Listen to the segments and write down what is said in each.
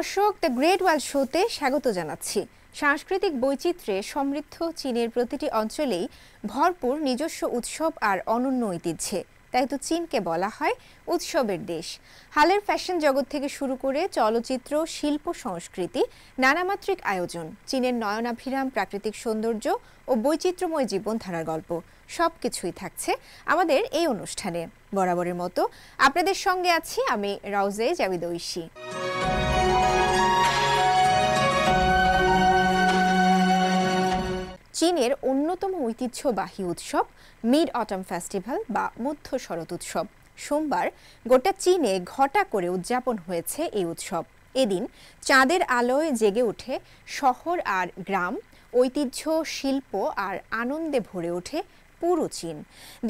দর্শক, the great ওয়াল শোতে স্বাগত জানাচ্ছি। সাংস্কৃতিক বৈচিত্র্যে সমৃদ্ধ চীনের প্রতিটি অঞ্চলেই ভরপুর নিজস্ব উৎসব আর অনন্য ঐতিহ্যে। তাই তো চীনকে বলা হয় উৎসবের দেশ। হালের ফ্যাশন জগৎ থেকে শুরু করে চলচ্চিত্র, শিল্প, সংস্কৃতি, নানামাত্রিক আয়োজন, চীনের নয়নাভিরাম প্রাকৃতিক সৌন্দর্য ও বৈচিত্র্যময় জীবনধারার গল্প সবকিছুই থাকছে আমাদের এই অনুষ্ঠানে। বরাবরের মতো আপনাদের সঙ্গে আছি আমি রাউজে জাবিদ ঐশী। চীনের অন্যতম ঐতিহ্যবাহী উৎসব মিড অটম ফেস্টিভ্যাল বা মধ্য শরৎ উৎসব। সোমবার গোটা চীনে ঘটা করে উদযাপন হয়েছে এই উৎসব। এদিন চাঁদের আলোয় জেগে ওঠে শহর আর গ্রাম, ঐতিহ্য, শিল্প আর আনন্দে ভরে ওঠে পুরো চীন।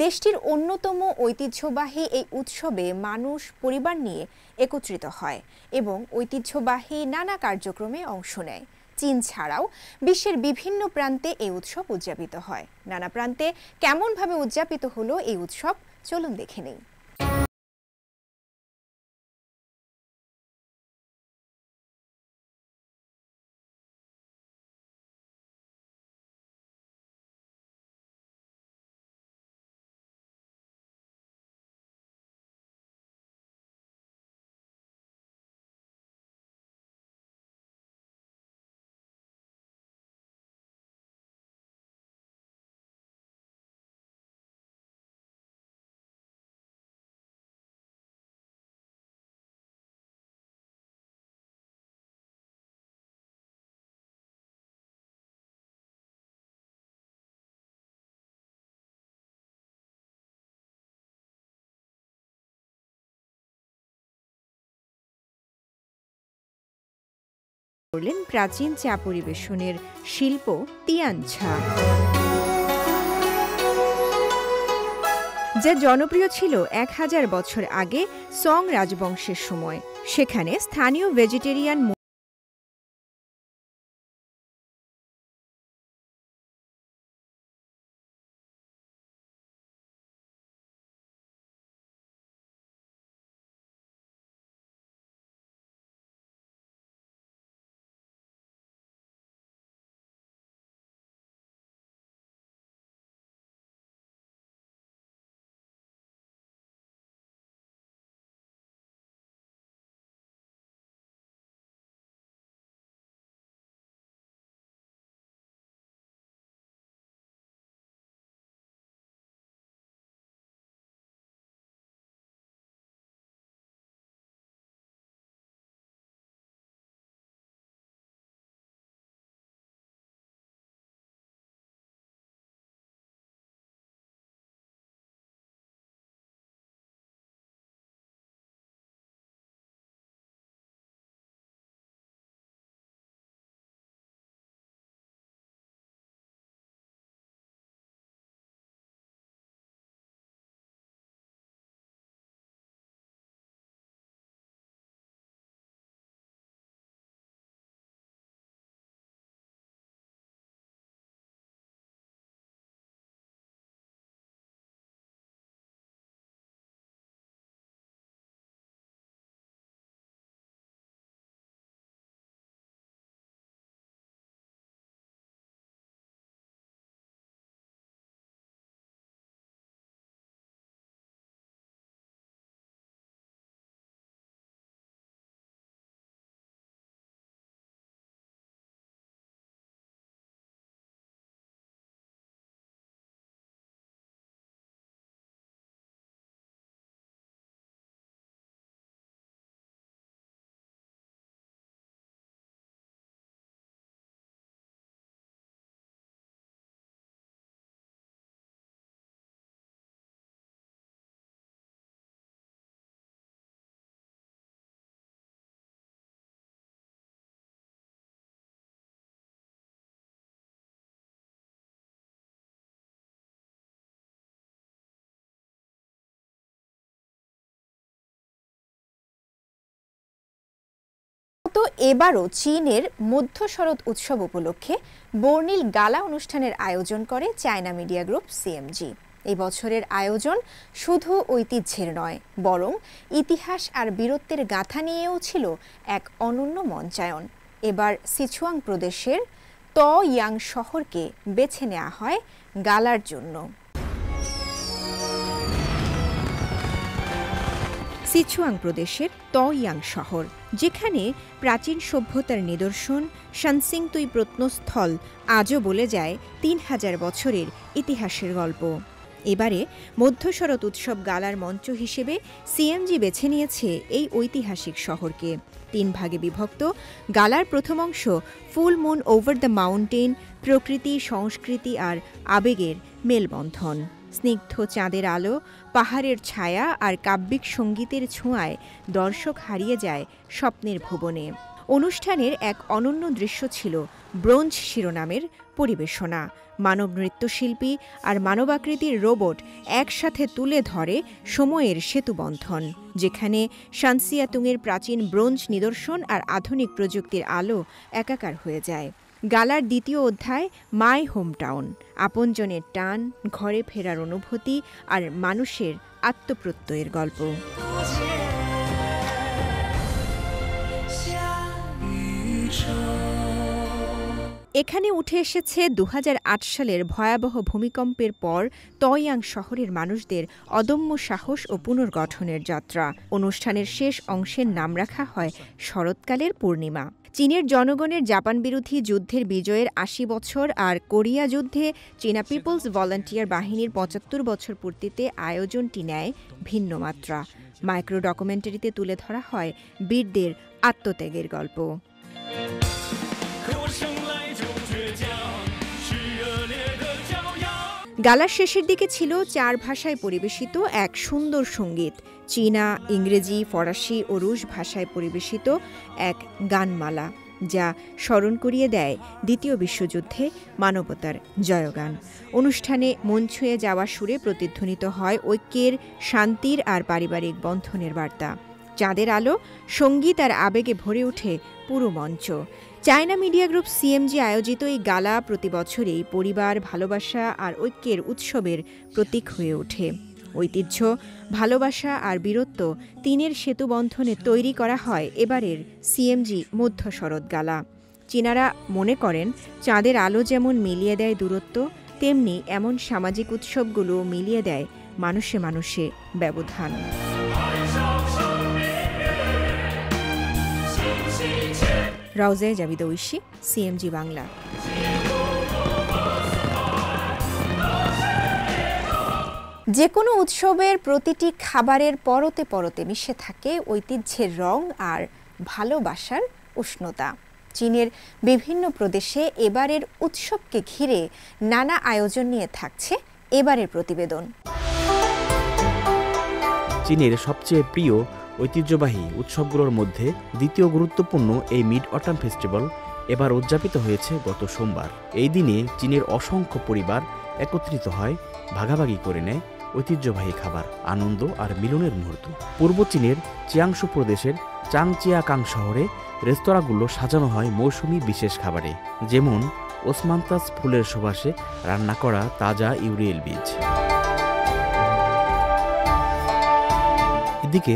দেশটির অন্যতম ঐতিহ্যবাহী এই উৎসবে মানুষ পরিবার নিয়ে একত্রিত হয় এবং ঐতিহ্যবাহী নানা কার্যক্রমে অংশ নেয়। চীন ছাড়াও বিশ্বের বিভিন্ন প্রান্তে এই উৎসব উদযাপিত হয়। নানা প্রান্তে কেমনভাবে উদযাপিত হলো এই উৎসব, চলুন দেখে নেই। করলেন প্রাচীন চা পরিবেশনের শিল্প তিয়ানছা, যা জনপ্রিয় ছিল 1000 বছর আগে সং রাজবংশের সময়। সেখানে স্থানীয় ভেজিটেরিয়ান তো এবারও চীনের মধ্য শরৎ উৎসব উপলক্ষে বর্ণিল গালা অনুষ্ঠানের আয়োজন করে চায়না মিডিয়া গ্রুপ সিএমজি। এই বছরের আয়োজন শুধু ঐতিহ্যের নয়, বরং ইতিহাস আর বীরত্বের গাথা নিয়েও ছিল এক অনন্য মঞ্চায়ন। এবার সিচুয়াং প্রদেশের ত ইয়াং শহরকে বেছে নেওয়া হয় গালার জন্য। সিচুয়াং প্রদেশের ত ইয়াং শহর, যেখানে প্রাচীন সভ্যতার নিদর্শন, শানসিংতুই প্রত্নস্থল আজও বলে যায় ৩,০০০ বছরের ইতিহাসের গল্প। এবারে মধ্য শরৎ উৎসব গালার মঞ্চ হিসেবে সিএমজি বেছে নিয়েছে এই ঐতিহাসিক শহরকে। ৩ ভাগে বিভক্ত গালার প্রথম অংশ full moon over the mountain, প্রকৃতি, সংস্কৃতি আর আবেগের মেলবন্ধন। স্নিগ্ধ চাঁদের আলো, পাহাড়ের ছায়া আর কাব্যিক সঙ্গীতের ছোঁয়ায় দর্শক হারিয়ে যায় স্বপ্নের ভুবনে। অনুষ্ঠানের এক অনন্য দৃশ্য ছিল ব্রোঞ্জ শিরোনামের পরিবেশনা। মানব নৃত্যশিল্পী আর মানবাকৃতির রোবট একসাথে তুলে ধরে সময়ের সেতুবন্ধন, যেখানে শানসিয়াতুংয়ের প্রাচীন ব্রোঞ্জ নিদর্শন আর আধুনিক প্রযুক্তির আলো একাকার হয়ে যায়। গালার দ্বিতীয় অধ্যায় মাই হোম টাউন, আপনজনের টান, ঘরে ফেরার অনুভূতি আর মানুষের আত্মপ্রত্যয়ের গল্প। এখানে উঠে এসেছে ২০০৮ সালের ভয়াবহ ভূমিকম্পের পর তয়াং শহরের মানুষদের অদম্য সাহস ও পুনর্গঠনের যাত্রা। অনুষ্ঠানের শেষ অংশের নাম রাখা হয় শরৎকালের পূর্ণিমা। চীনের জনগণের জাপান বিরোধী যুদ্ধের বিজয়ের ৮০ বছর আর কোরিয়া যুদ্ধে চীনা পিপলস ভলান্টিয়ার বাহিনীর ৭৫ বছর পূর্তিতে আয়োজনটি নেয় ভিন্ন মাত্রা। মাইক্রো ডকুমেন্টারিতে তুলে ধরা হয় বীরদের আত্মত্যাগের গল্প। গালার শেষের দিকে ছিল ৪ ভাষায় পরিবেশিত এক সুন্দর সঙ্গীত। চীনা, ইংরেজি, ফরাসি ও রুশ ভাষায় পরিবেশিত এক গানমালা, যা স্মরণ করিয়ে দেয় দ্বিতীয় বিশ্বযুদ্ধে মানবতার জয়গান। অনুষ্ঠানে মন ছুঁয়ে যাওয়া সুরে প্রতিধ্বনিত হয় ঐক্যের, শান্তির আর পারিবারিক বন্ধনের বার্তা। চাঁদের আলো, সঙ্গীত আর আবেগে ভরে ওঠে পুরো মঞ্চ। চায়না মিডিয়া গ্রুপ সিএমজি আয়োজিত এই গালা প্রতি বছরই পরিবার, ভালোবাসা আর ঐক্যের উৎসবের প্রতীক হয়ে ওঠে। ঐতিহ্য, ভালোবাসা আর বীরত্ব তিনের সেতুবন্ধনে তৈরি করা হয় এবারের সিএমজি মধ্য শরৎ গালা। চীনারা মনে করেন, চাঁদের আলো যেমন মিলিয়ে দেয় দূরত্ব, তেমনি এমন সামাজিক উৎসবগুলো মিলিয়ে দেয় মানুষে মানুষে ব্যবধান। রাউজায়ে জাবিদা ঐশী, সিএমজি বাংলা। যে কোনো উৎসবের প্রতিটি খাবারের পরতে পরতে মিশে থাকে ঐতিহ্যের রং আর ভালোবাসার উষ্ণতা। চীনের বিভিন্ন প্রদেশে এবারের উৎসবকে ঘিরে নানা আয়োজন নিয়ে থাকছে এবারের প্রতিবেদন। চীনের সবচেয়ে প্রিয় ঐতিহ্যবাহী উৎসবগুলোর মধ্যে দ্বিতীয় গুরুত্বপূর্ণ এই মিড অটাম ফেস্টিভ্যাল এবার উদযাপিত হয়েছে গত সোমবার। এই দিনে চীনের অসংখ্য পরিবার একত্রিত হয়, ভাগাভাগি করে নেয় ঐতিহ্যবাহী খাবার, আনন্দ আর মিলনের মুহূর্ত। পূর্ব চীনের চিয়াংশু প্রদেশের চাংচিয়াকাং শহরে রেস্তোরাঁগুলো সাজানো হয় মৌসুমি বিশেষ খাবারে, যেমন ওসমান্তাস ফুলের সুবাসে রান্না করা তাজা ইউরিয়েল বীজ। এদিকে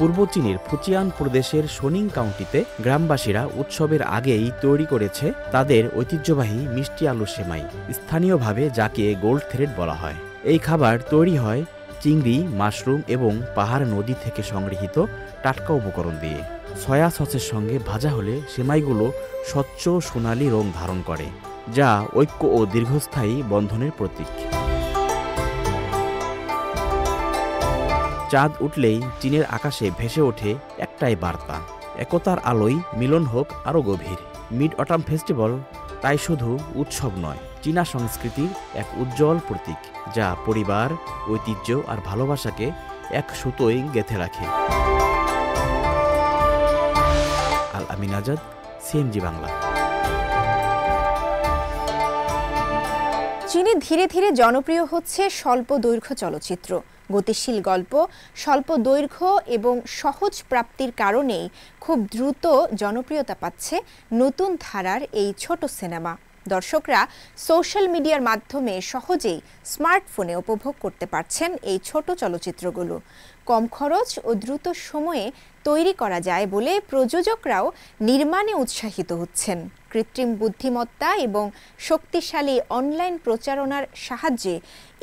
পূর্ব চীনের ফুচিয়ান প্রদেশের শোনিং কাউন্টিতে গ্রামবাসীরা উৎসবের আগেই তৈরি করেছে তাদের ঐতিহ্যবাহী মিষ্টি আলু সেমাই, স্থানীয়ভাবে যাকে গোল্ড থ্রেড বলা হয়। এই খাবার তৈরি হয় চিংড়ি, মাশরুম এবং পাহাড় নদী থেকে সংগৃহীত টাটকা উপকরণ দিয়ে। সয়া সসের সঙ্গে ভাজা হলে সেমাইগুলো স্বচ্ছ সোনালি রং ধারণ করে, যা ঐক্য ও দীর্ঘস্থায়ী বন্ধনের প্রতীক। চাঁদ উঠলেই চীনের আকাশে ভেসে ওঠে একটাই বার্তা, একতার আলোয় মিলন হোক আরও গভীর। মিড অটাম ফেস্টিভ্যাল তাই শুধু উৎসব নয়, চীনা সংস্কৃতির এক উজ্জ্বল প্রতীক, যা পরিবার, ঐতিহ্য আর ভালোবাসাকে এক সুতোয় গেঁথে রাখে। আল আমিন আজাদ, সিএমজি বাংলা। চীনে ধীরে ধীরে জনপ্রিয় হচ্ছে স্বল্প দৈর্ঘ্য চলচ্চিত্র। গতিশীল গল্প, স্বল্প দৈর্ঘ্য এবং সহজ প্রাপ্তির কারণেই খুব দ্রুত জনপ্রিয়তা পাচ্ছে নতুন ধারার এই ছোট সিনেমা। দর্শকরা সোশ্যাল মিডিয়ার মাধ্যমে সহজেই স্মার্টফোনে উপভোগ করতে পারছেন এই ছোট চলচ্চিত্রগুলো। কম খরচ ও দ্রুত সময়ে তৈরি করা যায় বলে প্রযোজকরাও নির্মাণে উৎসাহিত হচ্ছেন। কৃত্রিম বুদ্ধিমত্তা এবং শক্তিশালী অনলাইন প্রচারণার সাহায্যে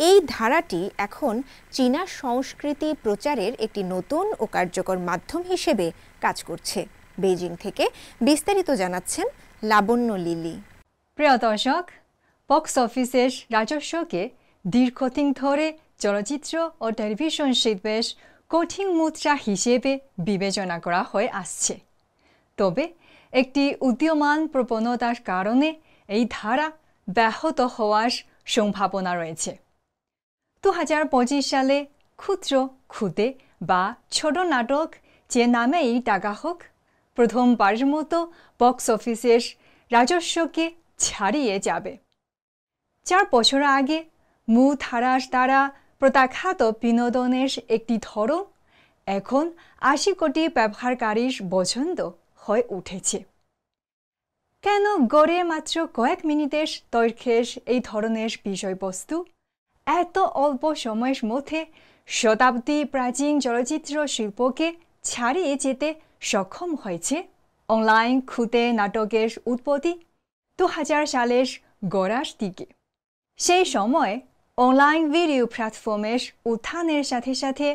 এই ধারাটি এখন চীনা সংস্কৃতি প্রচারের একটি নতুন ও কার্যকর মাধ্যম হিসেবে কাজ করছে। বেইজিং থেকে বিস্তারিত জানাচ্ছেন লাবণ্য লিলি। প্রিয় দর্শক, বক্স অফিসের রাজস্বকে দীর্ঘদিন ধরে চলচ্চিত্র ও টেলিভিশন শিল্পের কঠিন মুদ্রা হিসেবে বিবেচনা করা হয়ে আসছে। তবে একটি উদীয়মান প্রবণতার কারণে এই ধারা ব্যাহত হওয়ার সম্ভাবনা রয়েছে। 2025 সালে ক্ষুদ্র খুদে বা ছোট নাটক যে নামেই ডাকা হোক, প্রথমবারের মতো বক্স অফিসের রাজস্বকে ছাড়িয়ে যাবে। 4 বছর আগে মূলধারার দ্বারা প্রত্যাখ্যাত বিনোদনের একটি ধরন এখন 80 কোটি ব্যবহারকারীর পছন্দ হয়ে উঠেছে। কেন গড়ে মাত্র কয়েক মিনিটের দৈর্ঘ্যের এই ধরনের বিষয়বস্তু এত অল্প সময়ের মধ্যে শতাব্দী প্রাচীন চলচ্চিত্র শিল্পকে ছাড়িয়ে যেতে সক্ষম হয়েছে? অনলাইন খুদে নাটকের উৎপত্তি 2000 সালের গোড়ার দিকে। সেই সময় অনলাইন ভিডিও প্ল্যাটফর্মের উত্থানের সাথে সাথে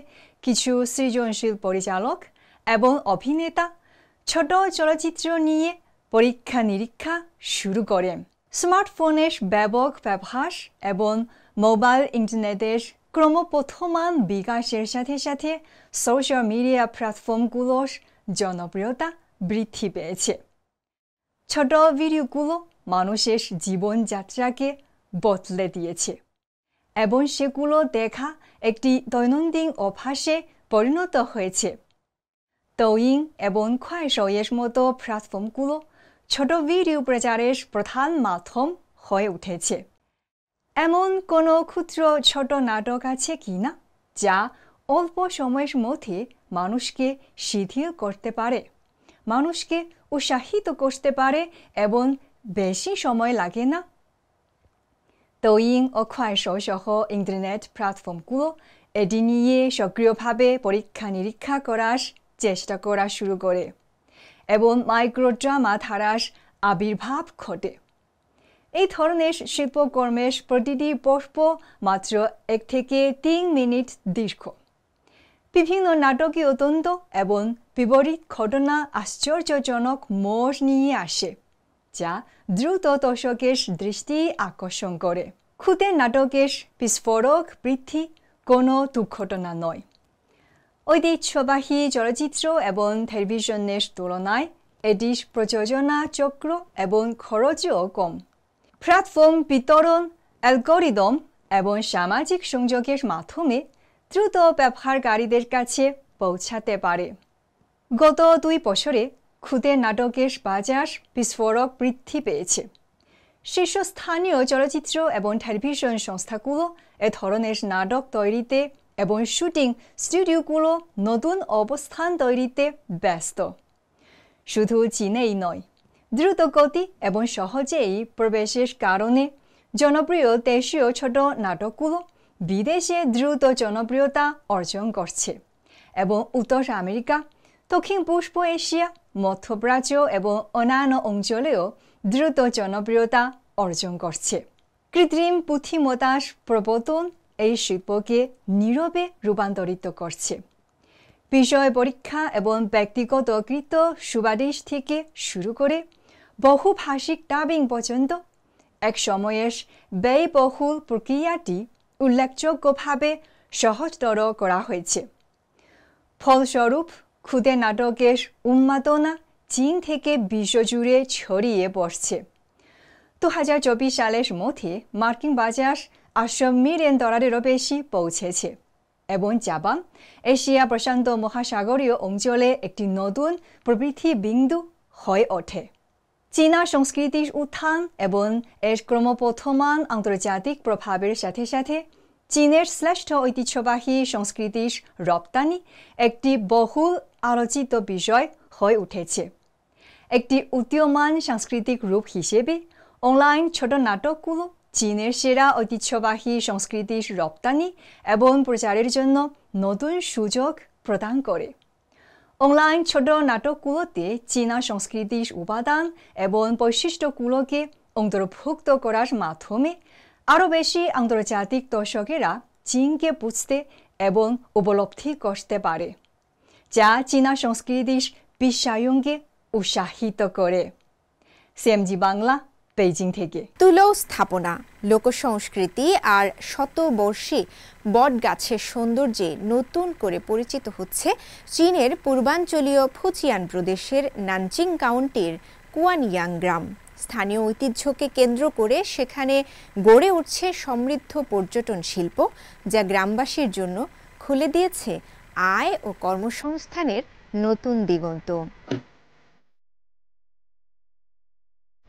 কিছু সৃজনশীল পরিচালক এবং অভিনেতা ছোট চলচ্চিত্র নিয়ে পরীক্ষা নিরীক্ষা শুরু করেন। স্মার্টফোনের ব্যাপক ব্যবহার এবং মোবাইল ইন্টারনেটের ক্রমবর্ধমান বিকাশের সাথে সাথে সোশ্যাল মিডিয়া প্ল্যাটফর্মগুলোর জনপ্রিয়তা বৃদ্ধি পেয়েছে। ছোট ভিডিওগুলো মানুষের জীবনযাত্রাকে বদলে দিয়েছে এবং সেগুলো দেখা একটি দৈনন্দিন অভ্যাসে পরিণত হয়েছে। ডউইন এবং কুয়াইশোয়ের মতো প্ল্যাটফর্মগুলো ছোট ভিডিও প্রচারের প্রধান মাধ্যম হয়ে উঠেছে। এমন কোনো ক্ষুদ্র ছোট নাটক আছে কিনা যা অল্প সময়ের মধ্যে মানুষকে শিথিল করতে পারে, মানুষকে উৎসাহিত করতে পারে এবং বেশি সময় লাগে না? ডউইন ও কুয়াইশো সহ ইন্টারনেট প্ল্যাটফর্মগুলো এটি নিয়ে সক্রিয়ভাবে পরীক্ষা নিরীক্ষা করার চেষ্টা করা শুরু করে এবং মাইক্রোড্রামা ধারার আবির্ভাব ঘটে। এই ধরনের শিল্পকর্মের প্রতিটি পর্ব মাত্র 1 থেকে 3 মিনিট দীর্ঘ। বিভিন্ন নাটকীয় দ্বন্দ্ব এবং বিপরীত ঘটনা আশ্চর্যজনক মোড় নিয়ে আসে, যা দ্রুত দর্শকের দৃষ্টি আকর্ষণ করে। খুদে নাটকের বিস্ফোরক বৃদ্ধি কোনো দুর্ঘটনা নয়। ঐতিহ্যবাহী চলচ্চিত্র এবং টেলিভিশনের তুলনায় এটির প্রযোজনা চক্র এবং খরচও কম। প্ল্যাটফর্ম বিতরণ, অ্যালগরিদম এবং সামাজিক সংযোগের মাধ্যমে দ্রুত ব্যবহারকারীদের কাছে পৌঁছাতে পারে। গত 2 বছরে খুদে নাটকের বাজার বিস্ফোরক বৃদ্ধি পেয়েছে। শীর্ষস্থানীয় চলচ্চিত্র এবং টেলিভিশন সংস্থাগুলো এ ধরনের নাটক তৈরিতে এবং শুটিং স্টুডিওগুলো নতুন অবস্থান তৈরিতে ব্যস্ত। শুধু চীনেই নয়, দ্রুত গতি এবং সহজেই প্রবেশের কারণে জনপ্রিয় দেশীয় ছোট নাটকগুলো বিদেশে দ্রুত জনপ্রিয়তা অর্জন করছে এবং উত্তর আমেরিকা, দক্ষিণ পূর্ব এশিয়া, মধ্যপ্রাচ্য এবং অন্যান্য অঞ্চলেও দ্রুত জনপ্রিয়তা অর্জন করছে। কৃত্রিম বুদ্ধিমত্তার প্রবর্তন এই শিল্পকে নীরবে রূপান্তরিত করছে। বিষয় পরীক্ষা এবং ব্যক্তিগতকৃত সুপারিশ থেকে শুরু করে বহুভাষিক ডাবিং পর্যন্ত এক সময়ের ব্যয়বহুল প্রক্রিয়াটি উল্লেখযোগ্যভাবে সহজতর করা হয়েছে। ফলস্বরূপ খুদে নাটকের উন্মাদনা চীন থেকে বিশ্বজুড়ে ছড়িয়ে পড়ছে। 2024 সালের মধ্যে মার্কিন বাজার $800 মিলিয়ন বেশি পৌঁছেছে এবং জাপান এশিয়া প্রশান্ত মহাসাগরীয় অঞ্চলে একটি নতুন প্রবৃদ্ধি বিন্দু হয়ে ওঠে। চীনা সংস্কৃতির উত্থান এবং এর ক্রমবর্ধমান আন্তর্জাতিক প্রভাবের সাথে সাথে চীনের শ্রেষ্ঠ ঐতিহ্যবাহী সংস্কৃতির রপ্তানি একটি বহুল আলোচিত বিষয় হয়ে উঠেছে। একটি উদীয়মান সাংস্কৃতিক রূপ হিসেবে অনলাইন ছোট নাটকগুলো চীনের সেরা ঐতিহ্যবাহী সংস্কৃতির রপ্তানি এবং প্রচারের জন্য নতুন সুযোগ প্রদান করে। অনলাইন ছোট নাটকগুলোতে চীনা সংস্কৃতির উপাদান এবং বৈশিষ্ট্যগুলোকে অন্তর্ভুক্ত করার মাধ্যমে আরও বেশি আন্তর্জাতিক দর্শকেরা চীনকে বুঝতে এবং উপলব্ধি করতে পারে, যা চীনা সংস্কৃতির বিশ্বায়নকে উৎসাহিত করে। সিএমজি বাংলা, বেইজিং থেকে। তুলো স্থাপনা, লোকসংস্কৃতি আর শতবর্ষী বটগাছের সৌন্দর্যে নতুন করে পরিচিত হচ্ছে চীনের পূর্বাঞ্চলীয় ফুজিয়ান প্রদেশের নানজিং কাউন্টির কুয়ানইয়াং গ্রাম। স্থানীয় ঐতিহ্যকে কেন্দ্র করে সেখানে গড়ে উঠছে সমৃদ্ধ পর্যটন শিল্প, যা গ্রামবাসীর জন্য খুলে দিয়েছে আয় ও কর্মসংস্থানের নতুন দিগন্ত।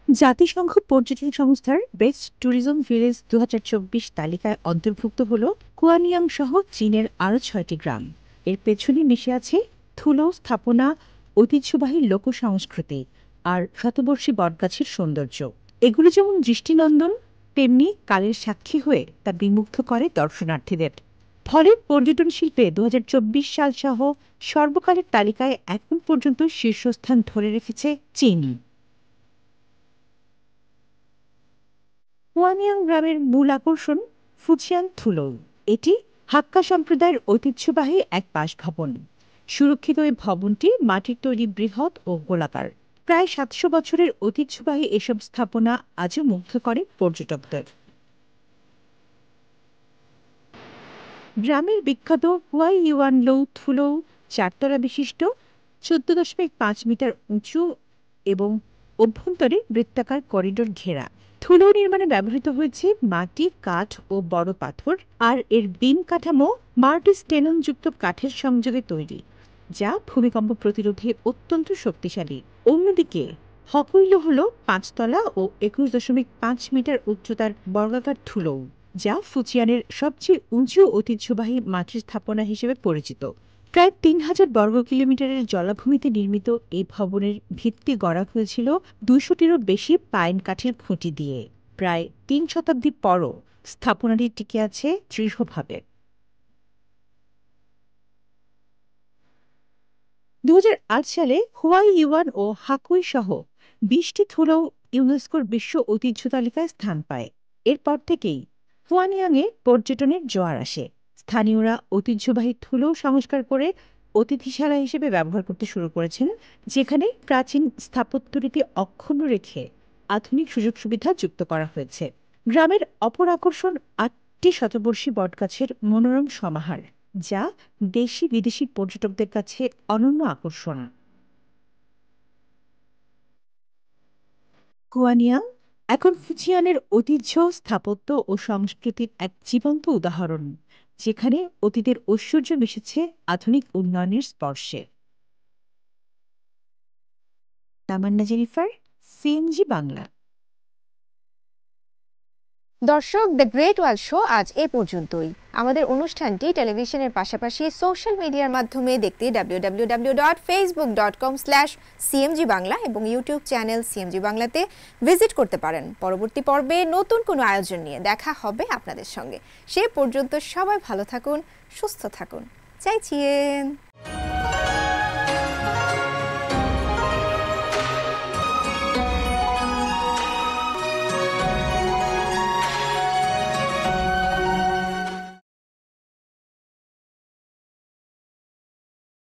জাতিসংঘ পর্যটন সংস্থার বেস্ট ট্যুরিজম ভিলেজ 2024 তালিকায় অন্তর্ভুক্ত হল কুয়ানিয়াং সহ চীনের আরও 6টি গ্রাম। এর পেছনে মিশে আছে থুলো স্থাপনা, ঐতিহ্যবাহী লোক সংস্কৃতি আর শতবর্ষী বটগাছের সৌন্দর্য। এগুলো যেমন দৃষ্টিনন্দন, তেমনি কালের সাক্ষী হয়ে তা বিমুগ্ধ করে দর্শনার্থীদের। ফলে পর্যটন শিল্পে 2024 সাল সহ সর্বকালের তালিকায় এখন পর্যন্ত শীর্ষস্থান ধরে রেখেছে চীন। কুয়ানিয়াং গ্রামের মূল আকর্ষণ ফুজিয়ান থুলো। এটি হাক্কা সম্প্রদায়ের ঐতিহ্যবাহী এক বাসভবন। সুরক্ষিত এই ভবনটি মাটির তৈরি, বৃহৎ ও গোলাকার। প্রায় 700 বছরের ঐতিহ্যবাহী এসব স্থাপনা আজও মুগ্ধ করে পর্যটকদের। গ্রামের বিখ্যাত হুয়াই ইউয়ান লো থুলো 4 তলা বিশিষ্ট, 14.5 মিটার উঁচু এবং অভ্যন্তরে বৃত্তাকার করিডোর ঘেরা। থুলো নির্মাণে ব্যবহৃত হয়েছে মাটি, কাঠ ও বড় পাথর, আর এর বিম কাঠামো মাল্টিস্টেননযুক্ত কাঠের সংযোগে তৈরি, যা ভূমিকম্প প্রতিরোধে অত্যন্ত শক্তিশালী। অন্যদিকে হকুইলো হল 5 তলা ও 21.5 মিটার উচ্চতার বর্গাকার থুলো, যা ফুজিয়ানের সবচেয়ে উঁচু ঐতিহ্যবাহী মাটির স্থাপনা হিসেবে পরিচিত। প্রায় 3000 বর্গ কিলোমিটারের জলাভূমিতে নির্মিত এই ভবনের ভিত্তি গড়া হয়েছিল 200টিরও বেশি পাইন কাঠের খুঁটি দিয়ে। প্রায় 3 শতাব্দী পরও স্থাপনাটি টিকে আছে দৃঢ়ভাবে। 2008 সালে হুয়াই ইউয়ান ও হাকুই সহ 20টি থুলো ইউনেস্কোর বিশ্ব ঐতিহ্য তালিকায় স্থান পায়। এরপর থেকেই কুয়ানিয়াংয়ে পর্যটনের জোয়ার আসে। স্থানীয়রা ঐতিহ্যবাহী থুলো সংস্কার করে অতিথিশালা হিসেবে ব্যবহার করতে শুরু করেছেন, যেখানে প্রাচীন স্থাপত্যরীতি অক্ষুণ্ণ রেখে আধুনিক সুযোগ সুবিধা যুক্ত করা হয়েছে। গ্রামের অপর আকর্ষণ 8টি শতবর্ষী বটগাছের মনোরম সমাহার, যা দেশি বিদেশি পর্যটকদের কাছে অনন্য আকর্ষণ। কুয়ানিয়াং এখন ফুজিয়ানের ঐতিহ্য, স্থাপত্য ও সংস্কৃতির এক জীবন্ত উদাহরণ, যেখানে অতীতের ঐশ্বর্য মিশেছে আধুনিক উন্নয়নের স্পর্শে। তামান্না জেনিফার, সিএমজি বাংলা। দর্শক, দ্য গ্রেট ওয়াল শো আজ এ পর্যন্তই। আমাদের অনুষ্ঠানটি টেলিভিশনের পাশাপাশি সোশ্যাল মিডিয়ার মাধ্যমে দেখতে www.facebook.com/cmg বাংলা এবং ইউটিউব চ্যানেল সিএমজি বাংলাতে ভিজিট করতে পারেন। পরবর্তী পর্বে নতুন কোনো আয়োজন নিয়ে দেখা হবে আপনাদের সঙ্গে। সে পর্যন্ত সবাই ভালো থাকুন, সুস্থ থাকুন। চাইছিয়েন।